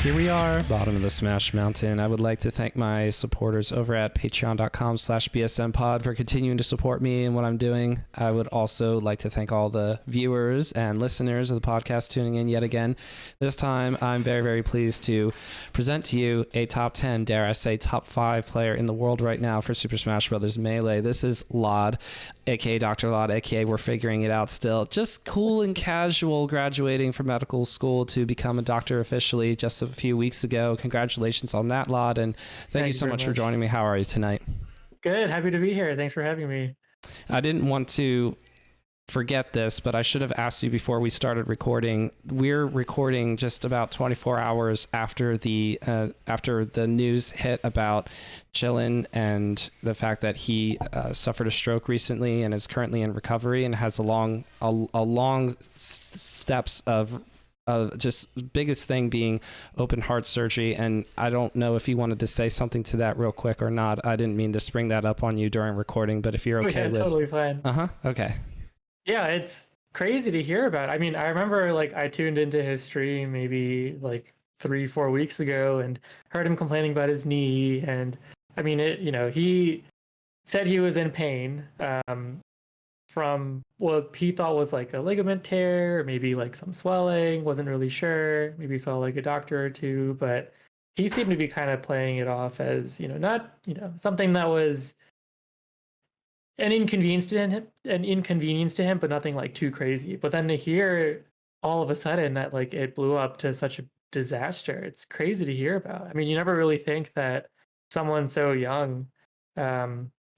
Here we are, bottom of the Smash Mountain. I would like to thank my supporters over at patreon.com/bsmpod for continuing to support me and what I'm doing. I would also like to thank all the viewers and listeners of the podcast tuning in yet again. This time, I'm very, very pleased to present to you a top 10, dare I say, top 5 player in the world right now for Super Smash Bros. Melee. This is lloD, aka Dr. lloD, aka We're Figuring It Out Still. Just cool and casual, graduating from medical school to become a doctor officially just a few weeks ago. Congratulations on that, lloD, and thank you so much for joining me. How are you tonight? Good. Happy to be here. Thanks for having me. I didn't want to forget this, but I should have asked you before we started recording. We're recording just about 24 hours after the news hit about Chillin and the fact that he suffered a stroke recently and is currently in recovery and has a long steps of just biggest thing being open heart surgery. And I don't know if you wanted to say something to that real quick or not. I didn't mean to spring that up on you during recording, but if you're okay with totally fine. Okay. Yeah, it's crazy to hear about. I mean, I remember like I tuned into his stream maybe like 3-4 weeks ago and heard him complaining about his knee. And I mean, he said he was in pain from what he thought was like a ligament tear, or maybe like some swelling, wasn't really sure. Maybe saw like a doctor or two, but he seemed to be kind of playing it off as, not, something that was an inconvenience to him, but nothing like too crazy. But then to hear all of a sudden that like it blew up to such a disaster, it's crazy to hear about. I mean, you never really think that someone so young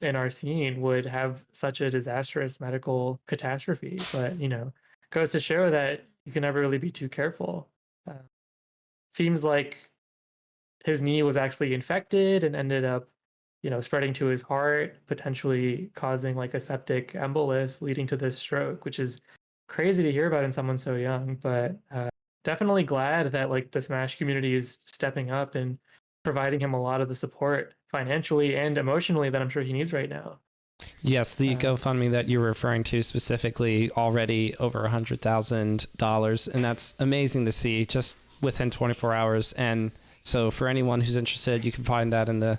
in our scene would have such a disastrous medical catastrophe, but goes to show that you can never really be too careful. Seems like his knee was actually infected and ended up spreading to his heart, potentially causing like a septic embolus leading to this stroke, which is crazy to hear about in someone so young. But definitely glad that like the Smash community is stepping up and providing him a lot of the support financially and emotionally that I'm sure he needs right now. Yes, the GoFundMe that you're referring to specifically already over $100,000, and that's amazing to see just within 24 hours. And so for anyone who's interested, you can find that in the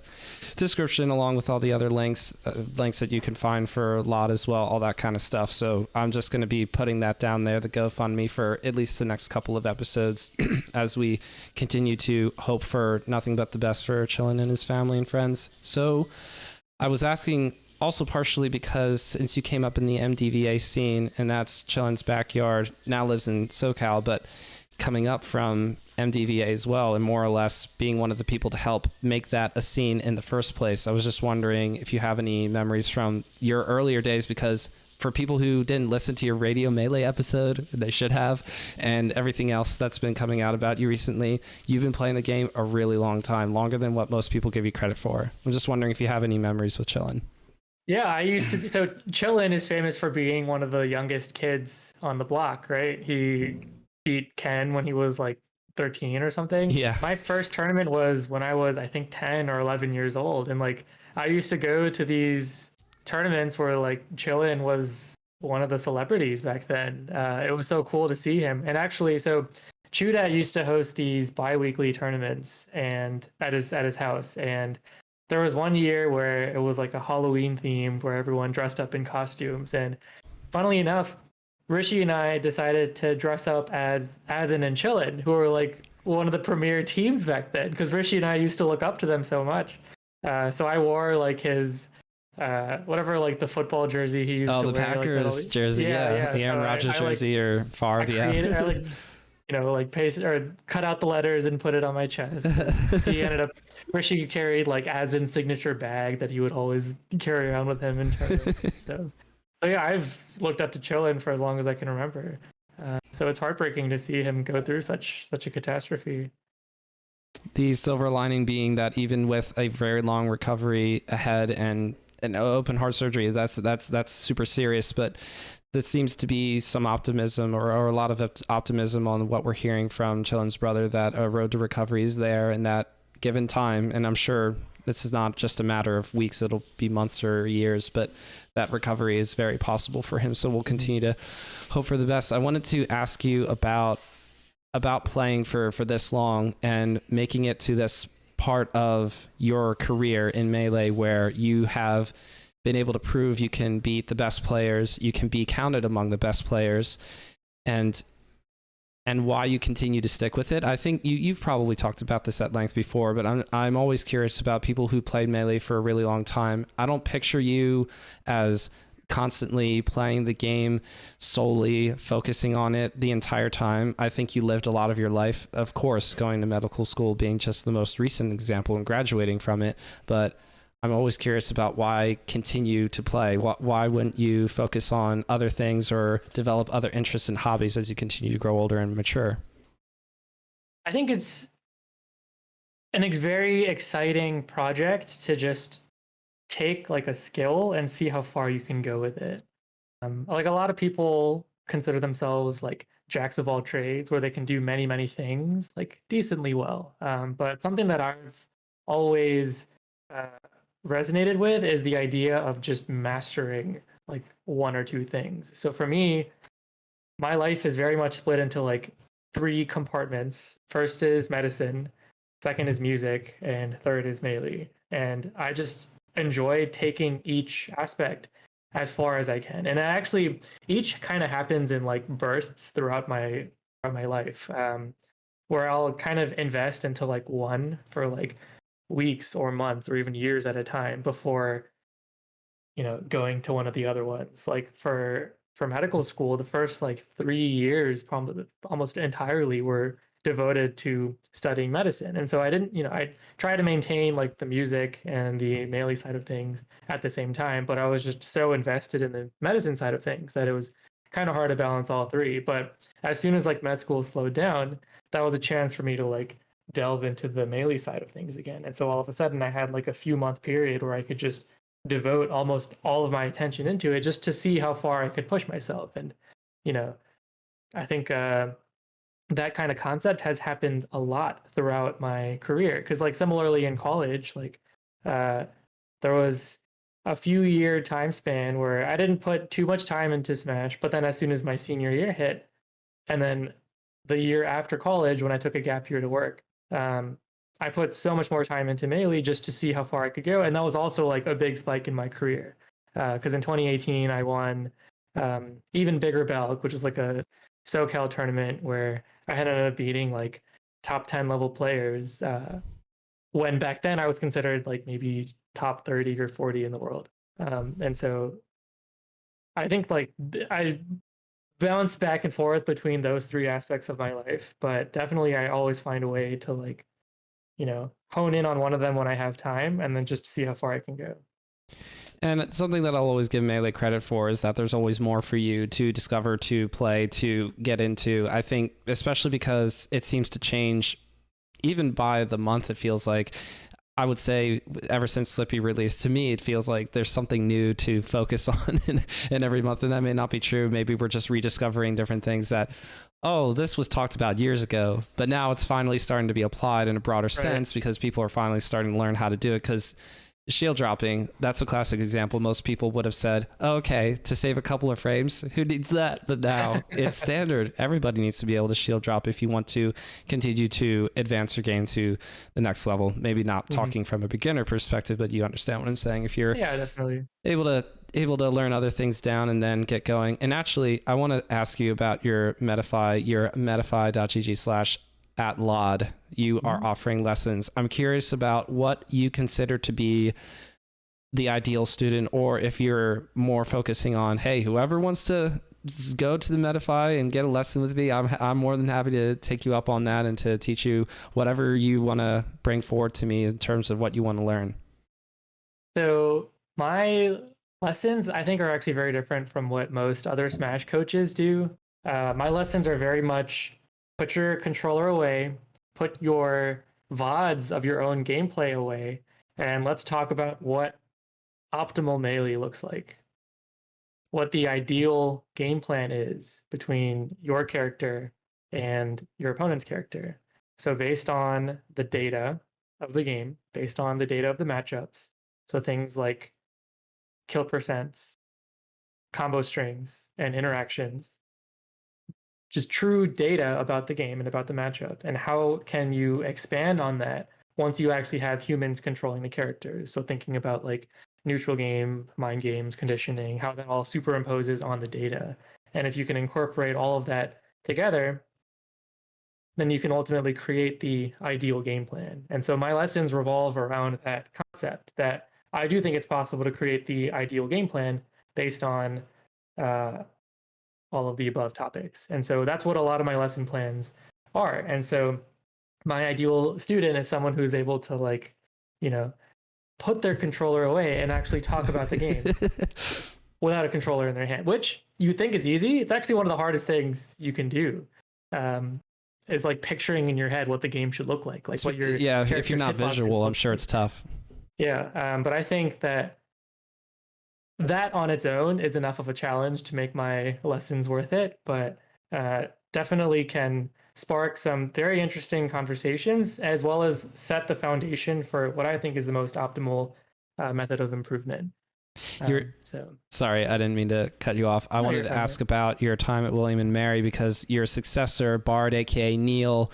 description along with all the other links that you can find for lloD as well, all that kind of stuff. So I'm just going to be putting that down there, the GoFundMe, for at least the next couple of episodes as we continue to hope for nothing but the best for Chillin and his family and friends. So I was asking also partially because since you came up in the MDVA scene, and that's Chillin's backyard, now lives in SoCal, but coming up from MDVA as well, and more or less being one of the people to help make that a scene in the first place. I was just wondering if you have any memories from your earlier days, because for people who didn't listen to your Radio Melee episode, they should have, and everything else that's been coming out about you recently, you've been playing the game a really long time, longer than what most people give you credit for. I'm just wondering if you have any memories with Chillin. Yeah, I used to be. So Chillin is famous for being one of the youngest kids on the block, right? He beat Ken when he was like 13 or something. Yeah. My first tournament was when I was, I think, 10 or 11 years old. And like, I used to go to these tournaments where like Chillin was one of the celebrities back then. It was so cool to see him. And actually, so Chudat used to host these bi-weekly tournaments and at his house. And there was one year where it was like a Halloween theme where everyone dressed up in costumes. And funnily enough, Rishi and I decided to dress up as Azin and Chillin, who were like one of the premier teams back then, because Rishi and I used to look up to them so much. So I wore like his whatever, like the football jersey he used to wear. Oh, the Packers jersey, yeah. The Aaron Rodgers jersey or Favre, yeah. Like paste or cut out the letters and put it on my chest. He ended up, Rishi carried like Azin's signature bag that he would always carry around with him in tournaments. So yeah, I've looked up to Chillin for as long as I can remember. So it's heartbreaking to see him go through such a catastrophe. The silver lining being that even with a very long recovery ahead and an open heart surgery, that's super serious, but there seems to be some optimism or a lot of optimism on what we're hearing from Chillin's brother, that a road to recovery is there, and that given time, and I'm sure this is not just a matter of weeks, it'll be months or years, but that recovery is very possible for him. So we'll continue to hope for the best. I wanted to ask you about about playing for this long and making it to this part of your career in Melee where you have been able to prove you can beat the best players, you can be counted among the best players, and why you continue to stick with it. I think you've probably talked about this at length before, but I'm always curious about people who played Melee for a really long time. I don't picture you as constantly playing the game, solely focusing on it the entire time. I think you lived a lot of your life, of course, going to medical school being just the most recent example and graduating from it. But I'm always curious about why continue to play. Why wouldn't you focus on other things or develop other interests and hobbies as you continue to grow older and mature? I think it's very exciting project to just take like a skill and see how far you can go with it. Like a lot of people consider themselves like jacks of all trades, where they can do many, many things like decently well. But something that I've always uh, resonated with is the idea of just mastering like one or two things. So for me, my life is very much split into like three compartments. First is medicine, second is music, and third is melee. And I just enjoy taking each aspect as far as I can. And actually, each kind of happens in like bursts throughout my life, where I'll kind of invest into like one for like weeks or months or even years at a time before going to one of the other ones. Like for medical school, the first like 3 years probably almost entirely were devoted to studying medicine. And so I didn't, I try to maintain like the music and the melee side of things at the same time, but I was just so invested in the medicine side of things that it was kind of hard to balance all three. But as soon as like med school slowed down, that was a chance for me to like delve into the melee side of things again. And so all of a sudden I had like a few month period where I could just devote almost all of my attention into it just to see how far I could push myself. And, you know, I think that kind of concept has happened a lot throughout my career. Cause like similarly in college, like uh, there was a few year time span where I didn't put too much time into Smash, but then as soon as my senior year hit, and then the year after college, when I took a gap year to work, I put so much more time into Melee just to see how far I could go. And that was also like a big spike in my career. Because in 2018, I won even bigger Belk, which is like a SoCal tournament where I ended up beating like top 10 level players. When back then I was considered like maybe top 30 or 40 in the world. And so I think like I bounce back and forth between those three aspects of my life, but definitely I always find a way to like, hone in on one of them when I have time and then just see how far I can go. And something that I'll always give Melee credit for is that there's always more for you to discover, to play, to get into. I think, especially because it seems to change even by the month, it feels like. I would say ever since Slippy released, to me, it feels like there's something new to focus on in every month. And that may not be true. Maybe we're just rediscovering different things that, oh, this was talked about years ago, but now it's finally starting to be applied in a broader sense because people are finally starting to learn how to do it. Because shield dropping, that's a classic example. Most people would have said, oh, okay, to save a couple of frames, who needs that? But now it's standard. Everybody needs to be able to shield drop if you want to continue to advance your game to the next level. Maybe not talking from a beginner perspective, but you understand what I'm saying. If you're definitely able to learn other things down and then get going. And actually, I want to ask you about your medify.gg/ at lloD, you are offering lessons. I'm curious about what you consider to be the ideal student, or if you're more focusing on, hey, whoever wants to just go to the Medify and get a lesson with me, I'm more than happy to take you up on that and to teach you whatever you want to bring forward to me in terms of what you want to learn. So my lessons, I think, are actually very different from what most other Smash coaches do. My lessons are very much put your controller away, put your VODs of your own gameplay away, and let's talk about what optimal melee looks like. What the ideal game plan is between your character and your opponent's character. So based on the data of the game, based on the data of the matchups, so things like kill percents, combo strings, and interactions, just true data about the game and about the matchup, and how can you expand on that once you actually have humans controlling the characters. So thinking about like neutral game, mind games, conditioning, how that all superimposes on the data. And if you can incorporate all of that together, then you can ultimately create the ideal game plan. And so my lessons revolve around that concept, that I do think it's possible to create the ideal game plan based on uh, all of the above topics. And so that's what a lot of my lesson plans are. And so my ideal student is someone who's able to, like, you know, put their controller away and actually talk about the game without a controller in their hand, which you think is easy. It's actually one of the hardest things you can do. Is like picturing in your head what the game should look like what your yeah. If you're not visual, I'm sure it's tough. Yeah, but I think that on its own is enough of a challenge to make my lessons worth it. But definitely can spark some very interesting conversations, as well as set the foundation for what I think is the most optimal method of improvement. Sorry, I didn't mean to cut you off. I wanted to ask about your time at William and Mary, because your successor, Bard, aka Neil,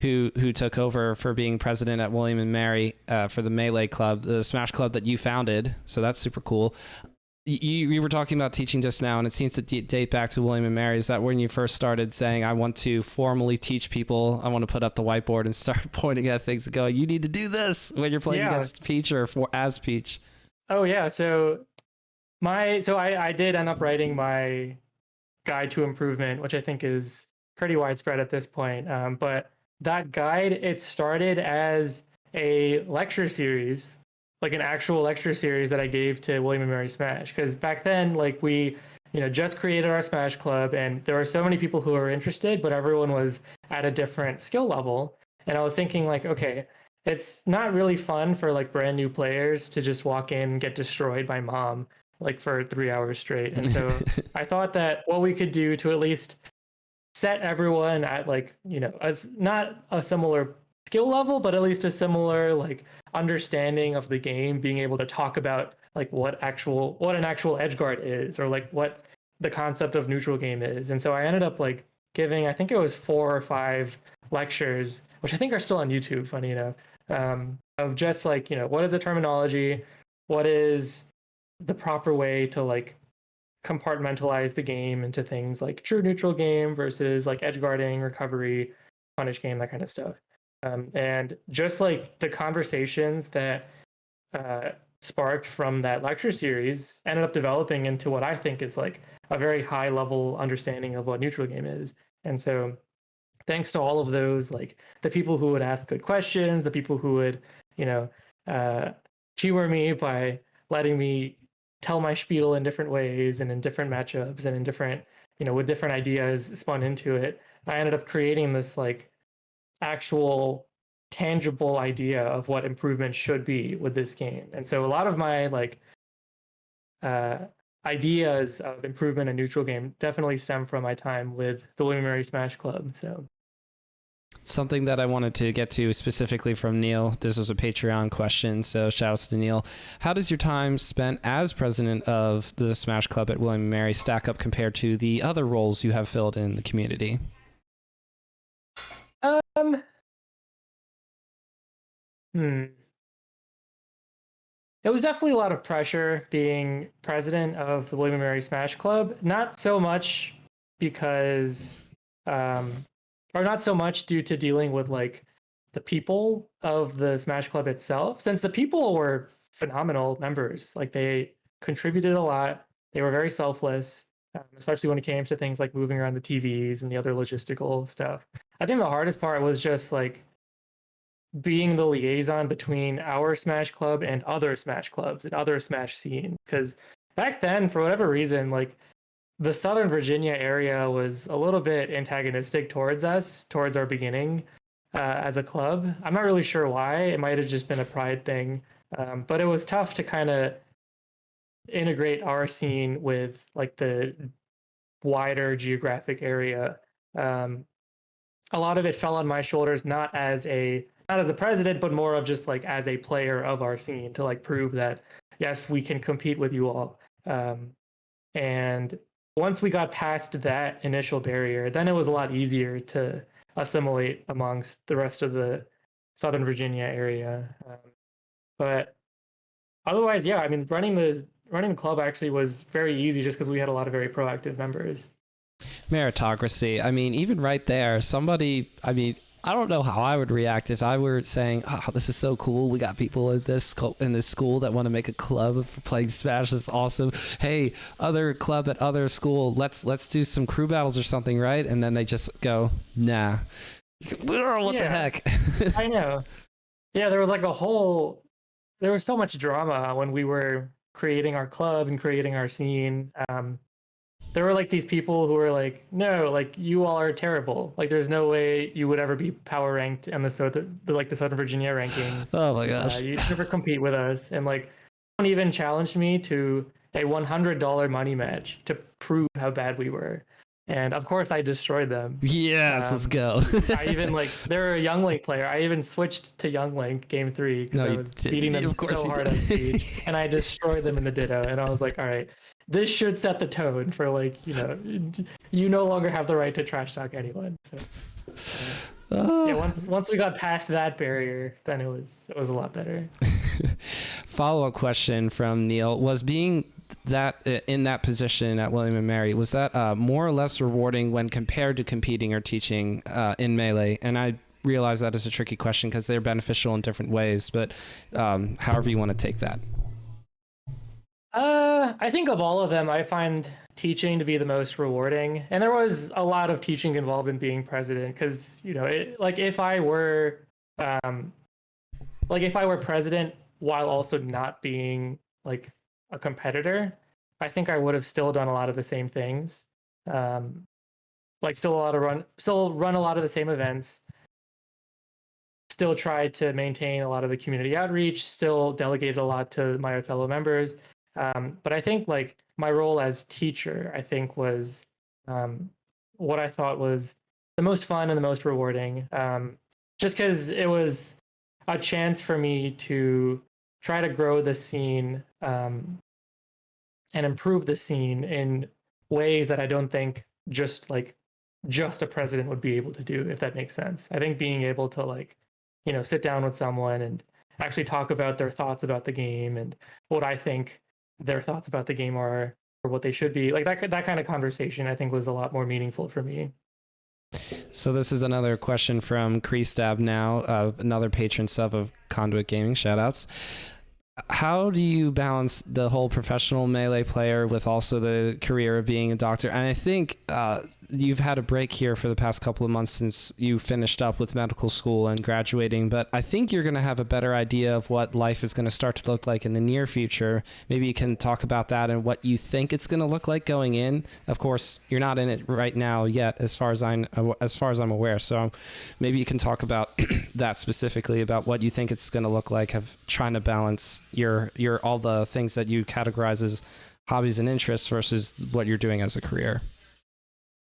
who took over for being president at William and Mary for the Melee Club, the Smash Club that you founded. So that's super cool. You were talking about teaching just now, and it seems to date back to William and Mary. Is that when you first started saying, I want to formally teach people, I want to put up the whiteboard and start pointing at things and going, you need to do this when you're playing against Peach or as Peach? Oh yeah, so I did end up writing my guide to improvement, which I think is pretty widespread at this point. But that guide, it started as a lecture series, like an actual lecture series that I gave to William and Mary Smash. Because back then, like, we, just created our Smash Club, and there were so many people who were interested, but everyone was at a different skill level. And I was thinking, like, okay, it's not really fun for like brand new players to just walk in and get destroyed by mom like for 3 hours straight. And so I thought that what we could do to at least set everyone at, like, as not a similar skill level, but at least a similar like understanding of the game, being able to talk about like what an actual edge guard is, or like what the concept of neutral game is. And so I ended up like giving, I think it was 4 or 5 lectures, which I think are still on YouTube, funny enough, of just like, what is the terminology, what is the proper way to like compartmentalize the game into things like true neutral game versus like edge guarding, recovery, punish game, that kind of stuff. And just like the conversations that sparked from that lecture series ended up developing into what I think is like a very high level understanding of what neutral game is. And so thanks to all of those, like the people who would ask good questions, the people who would, humor me by letting me tell my spiel in different ways and in different matchups and in different, with different ideas spun into it, I ended up creating this like actual tangible idea of what improvement should be with this game. And so a lot of my like ideas of improvement in neutral game definitely stem from my time with the William Mary Smash Club. So something that I wanted to get to specifically from Neil. This was a Patreon question, so shout outs to Neil. How does your time spent as president of the Smash Club at William & Mary stack up compared to the other roles you have filled in the community? It was definitely a lot of pressure being president of the William & Mary Smash Club. Not so much because or not so much due to dealing with like the people of the Smash Club itself, since the people were phenomenal members. Like, they contributed a lot. They were very selfless, especially when it came to things like moving around the TVs and the other logistical stuff. I think the hardest part was just like being the liaison between our Smash Club and other Smash Clubs and other Smash scenes. Because back then, for whatever reason, like the Southern Virginia area was a little bit antagonistic towards us, towards our beginning as a club. I'm not really sure why. It might have just been a pride thing, but it was tough to kind of integrate our scene with like the wider geographic area. A lot of it fell on my shoulders, not as a president, but more of just like as a player of our scene, to like prove that yes, we can compete with you all. And once we got past that initial barrier, then it was a lot easier to assimilate amongst the rest of the Southern Virginia area. But otherwise, yeah, I mean, running the club actually was very easy just because we had a lot of very proactive members. Meritocracy. I mean, even right there, somebody, I mean, I don't know how I would react if I were saying, "Oh, this is so cool. We got people in this school that want to make a club for playing Smash. That's awesome. Hey, other club at other school, let's do some crew battles or something, right?" And then they just go, "Nah, what the heck?" I know. Yeah, there was like there was so much drama when we were creating our club and creating our scene. There were like these people who were like, no, like you all are terrible. Like there's no way you would ever be power ranked in the Southern Virginia rankings. Oh my gosh. You'd never compete with us. And like someone even challenged me to a $100 money match to prove how bad we were. And of course I destroyed them. Yes, let's go. I even like they're a Young Link player. I even switched to Young Link game 3 because I was beating them so hard on stage, and I destroyed them in the Ditto. And I was like, all right, this should set the tone for like you no longer have the right to trash talk anyone. So yeah, once we got past that barrier, then it was a lot better. Follow-up question from Neil: was being that in that position at William and Mary, was that more or less rewarding when compared to competing or teaching in Melee? And I realize that is a tricky question because they're beneficial in different ways, but however you want to take that. I think of all of them, I find teaching to be the most rewarding, and there was a lot of teaching involved in being president because like if I were president while also not being like a competitor, I think I would have still done a lot of the same things. Like still run a lot of the same events, still try to maintain a lot of the community outreach, still delegated a lot to my fellow members. But I think like my role as teacher, I think was what I thought was the most fun and the most rewarding. Just because it was a chance for me to try to grow the scene and improve the scene in ways that I don't think just a president would be able to do, if that makes sense. I think being able to like, sit down with someone and actually talk about their thoughts about the game and what I think their thoughts about the game are or what they should be, like that kind of conversation, I think was a lot more meaningful for me. So this is another question from Kreestab now, another patron sub of Conduit Gaming, shoutouts. How do you balance the whole professional Melee player with also the career of being a doctor? And I think you've had a break here for the past couple of months since you finished up with medical school and graduating, but I think you're going to have a better idea of what life is going to start to look like in the near future. Maybe you can talk about that and what you think it's going to look like going in. Of course, you're not in it right now yet, as far as I'm aware. So maybe you can talk about that specifically, about what you think it's going to look like, of trying to balance your all the things that you categorize as hobbies and interests versus what you're doing as a career.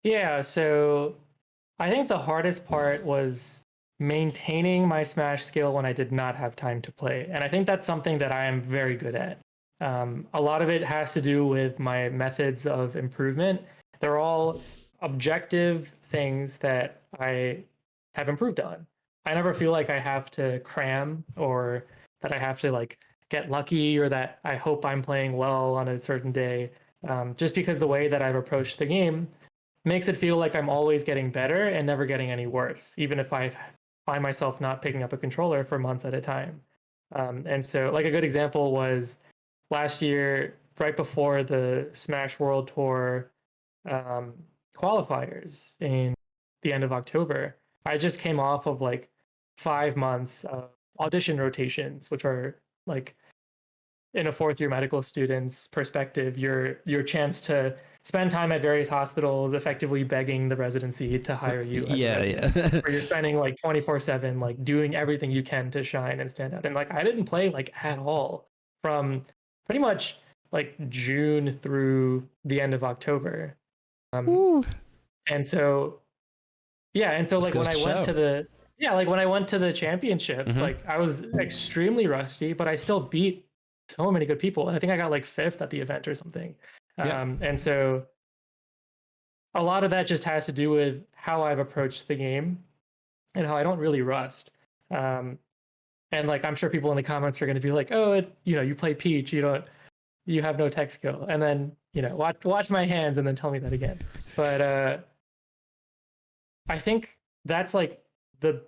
Yeah, so I think the hardest part was maintaining my Smash skill when I did not have time to play. And I think that's something that I am very good at. A lot of it has to do with my methods of improvement. They're all objective things that I have improved on. I never feel like I have to cram or that I have to like get lucky or that I hope I'm playing well on a certain day. Just because the way that I've approached the game makes it feel like I'm always getting better and never getting any worse, even if I find myself not picking up a controller for months at a time. And so, like, a good example was last year, right before the Smash World Tour qualifiers in the end of October. I just came off of like 5 months of audition rotations, which are like, in a fourth year medical student's perspective, your chance to spend time at various hospitals effectively begging the residency to hire you as where you're spending like 24/7 like doing everything you can to shine and stand out. And like I didn't play like at all from pretty much like June through the end of October. And so like when I went to the championships, like I was extremely rusty, but I still beat so many good people, and I think I got like 5th at the event or something. And so a lot of that just has to do with how I've approached the game and how I don't really rust. Um, and like I'm sure people in the comments are going to be like, "Oh, you play Peach, you have no tech skill," and then watch my hands and then tell me that again. But I think that's like the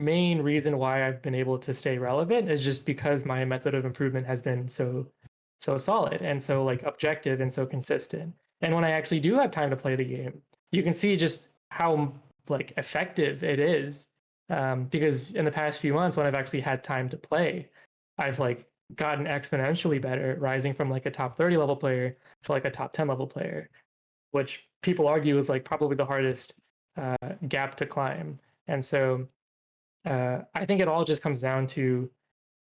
main reason why I've been able to stay relevant is just because my method of improvement has been so solid and so like objective and so consistent. And when I actually do have time to play the game, you can see just how like effective it is. Because in the past few months, when I've actually had time to play, I've like gotten exponentially better, rising from like a top 30 level player to like a top 10 level player, which people argue is like probably the hardest gap to climb. And so I think it all just comes down to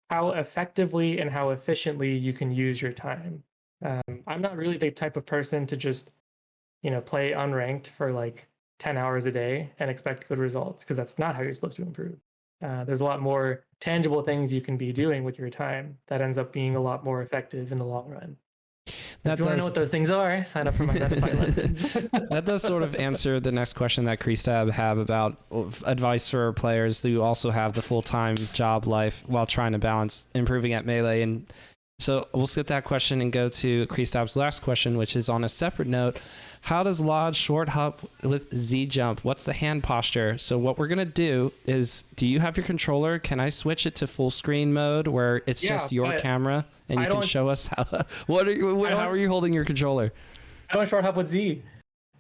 how effectively and how efficiently you can use your time. I'm not really the type of person to just, play unranked for like 10 hours a day and expect good results because that's not how you're supposed to improve. There's a lot more tangible things you can be doing with your time that ends up being a lot more effective in the long run. If That you want to know does what those things are, sign up for my Netlify lessons. that does sort of answer the next question that Kristab have about advice for players who also have the full-time job life while trying to balance improving at Melee. And so we'll skip that question and go to Kristab's last question, which is on a separate note. How does lloD short hop with Z jump? What's the hand posture? So what we're going to do is, do you have your controller? Can I switch it to full screen mode where it's just your camera and you can show us how, how are you holding your controller? I don't short hop with Z.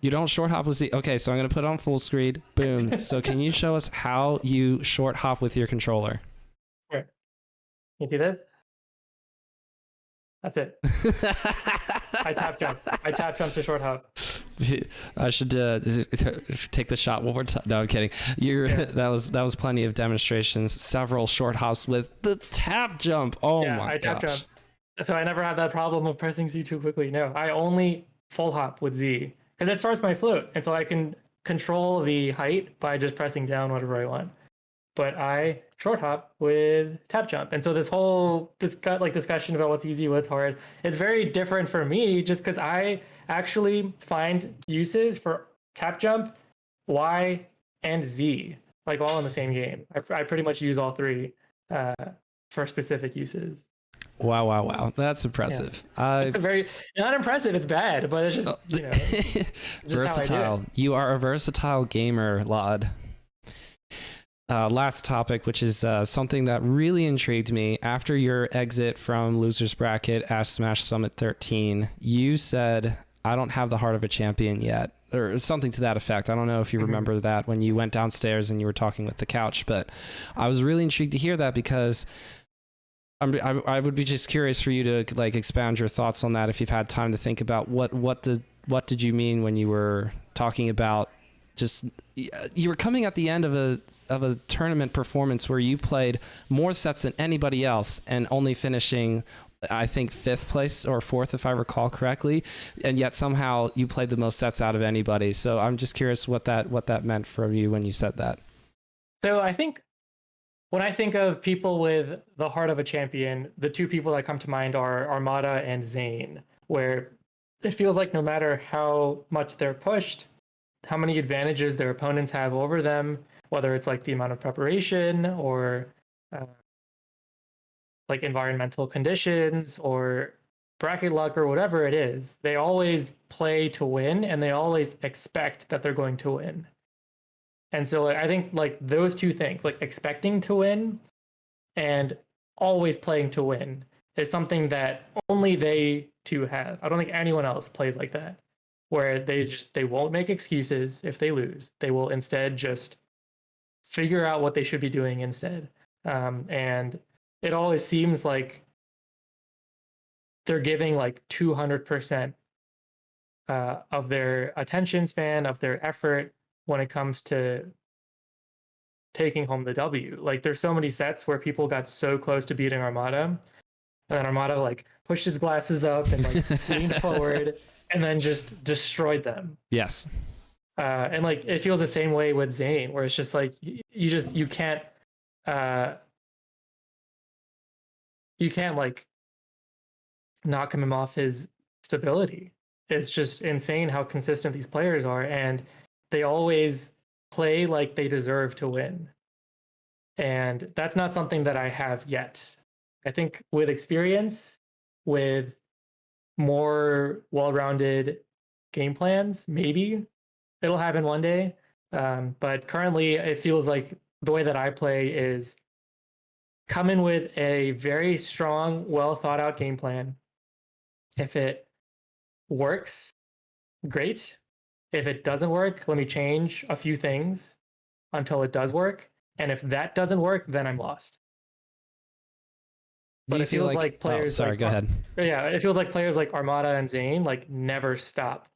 You don't short hop with Z. Okay, so I'm going to put it on full screen. Boom. So can you show us how you short hop with your controller? Sure. You see this? That's it. I tap jump to short hop. I should take the shot one more time. No, I'm kidding. That was plenty of demonstrations. Several short hops with the tap jump. Oh yeah, my gosh. Tap jump. So I never have that problem of pressing Z too quickly. No, I only full hop with Z because it starts my float, and so I can control the height by just pressing down whatever I want. But I short hop with tap jump. And so this whole discussion about what's easy, what's hard, it's very different for me just because I actually find uses for tap jump, Y, and Z, like all in the same game. I pretty much use all three for specific uses. Wow. That's impressive. Yeah. Very not impressive, it's bad, but it's just, just versatile. You are a versatile gamer, lloD. Last topic, which is something that really intrigued me. After your exit from Losers Bracket at Smash Summit 13, you said, I don't have the heart of a champion yet, or something to that effect. I don't know if you remember that when you went downstairs and you were talking with the couch, but I was really intrigued to hear that because I would be just curious for you to like expound your thoughts on that if you've had time to think about what did you mean when you were talking about just you were coming at the end of a tournament performance where you played more sets than anybody else and only finishing, I think, 5th place or 4th, if I recall correctly. And yet somehow you played the most sets out of anybody. So I'm just curious what that meant for you when you said that. So I think when I think of people with the heart of a champion, the two people that come to mind are Armada and Zane, where it feels like no matter how much they're pushed, how many advantages their opponents have over them, whether it's like the amount of preparation or like environmental conditions or bracket luck or whatever it is, they always play to win and they always expect that they're going to win. And so like, I think like those two things, like expecting to win and always playing to win, is something that only they two have. I don't think anyone else plays like that, where they won't make excuses if they lose. They will instead just figure out what they should be doing instead. And it always seems like they're giving like 200% of their attention span, of their effort when it comes to taking home the W. Like there's so many sets where people got so close to beating Armada, and then Armada like pushed his glasses up and like leaned forward and then just destroyed them. Yes. And like it feels the same way with Zane, where it's just like you can't like knock him off his stability. it's just insane how consistent these players are, and they always play like they deserve to win. And that's not something that I have yet. I think with experience, with more well-rounded game plans, maybe it'll happen one day. But currently, it feels like the way that I play is come in with a very strong, well thought out game plan. If it works, great. If it doesn't work, let me change a few things until it does work. And if that doesn't work, then I'm lost. But it feels like players sorry, like go ahead. Yeah, it feels like players like Armada and Zane like never stop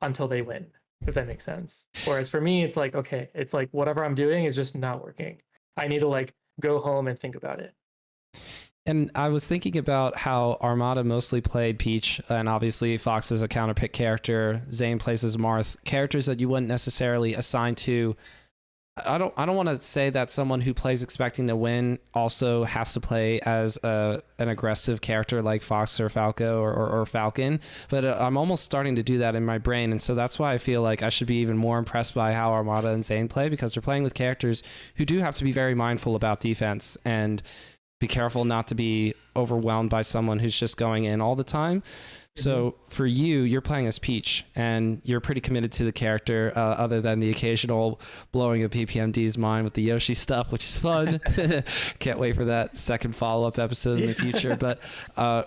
until they win, if that makes sense. Whereas for me, it's like, okay, it's like whatever I'm doing is just not working. I need to like go home and think about it. And I was thinking about how Armada mostly played Peach, and obviously Fox is a counterpick character. Zane plays as Marth, characters that you wouldn't necessarily assign to. I don't want to say that someone who plays expecting to win also has to play as an aggressive character like Fox or Falco or Falcon, but I'm almost starting to do that in my brain, and so that's why I feel like I should be even more impressed by how Armada and Zane play, because they're playing with characters who do have to be very mindful about defense and be careful not to be overwhelmed by someone who's just going in all the time. So for you, you're playing as Peach, and you're pretty committed to the character, other than the occasional blowing of PPMD's mind with the Yoshi stuff, which is fun. Can't wait for that second follow-up episode in the future. But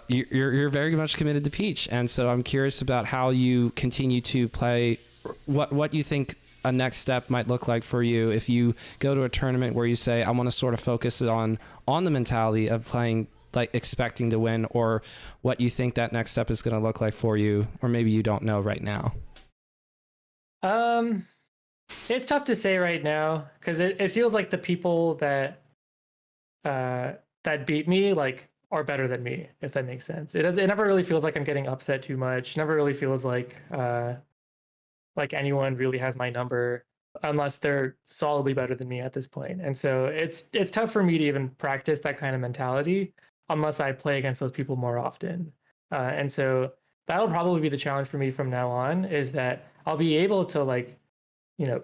you're very much committed to Peach, and so I'm curious about how you continue to play. What you think a next step might look like for you if you go to a tournament where you say, I want to sort of focus on the mentality of playing like expecting to win, or what you think that next step is going to look like for you, or maybe you don't know right now. It's tough to say right now, because it feels like the people that beat me like are better than me, if that makes sense. It never really feels like I'm getting upset too much. Never really feels like anyone really has my number, unless they're solidly better than me at this point. And so it's tough for me to even practice that kind of mentality unless I play against those people more often. And so that'll probably be the challenge for me from now on, is that I'll be able to like,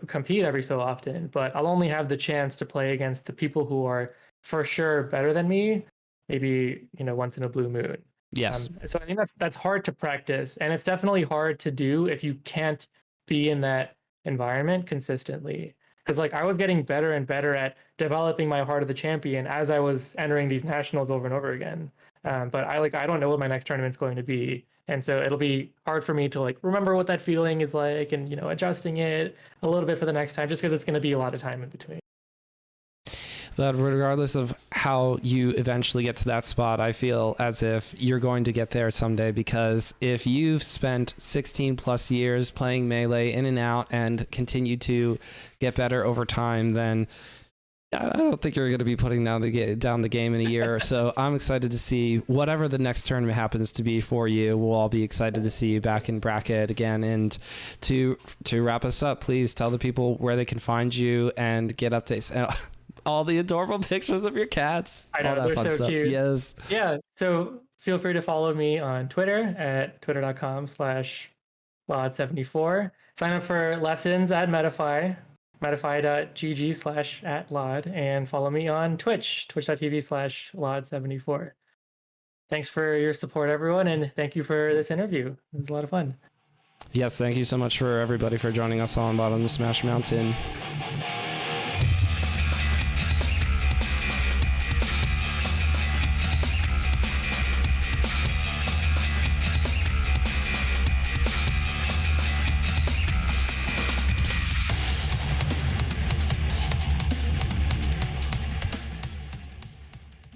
compete every so often, but I'll only have the chance to play against the people who are for sure better than me, maybe, once in a blue moon. Yes. So I think that's hard to practice, and it's definitely hard to do if you can't be in that environment consistently. Because like I was getting better and better at developing my heart of the champion as I was entering these nationals over and over again. But I don't know what my next tournament's going to be, and so it'll be hard for me to like remember what that feeling is like, and adjusting it a little bit for the next time, just because it's going to be a lot of time in between. But regardless of how you eventually get to that spot, I feel as if you're going to get there someday, because if you've spent 16 plus years playing Melee in and out and continue to get better over time, then I don't think you're going to be putting down the game in a year or so. I'm excited to see whatever the next tournament happens to be for you. We'll all be excited to see you back in bracket again. And to wrap us up, please tell the people where they can find you and get updates. All the adorable pictures of your cats. I know, they're so stuff. cute. Yes. Yeah, so feel free to follow me on Twitter at twitter.com/llod74. Sign up for lessons at Medify, medify.gg/@llod, and follow me on Twitch, twitch.tv/llod74. Thanks for your support, everyone, and thank you for this interview. It was a lot of fun. Yes, thank you so much for everybody for joining us on Bottom of Smash Mountain.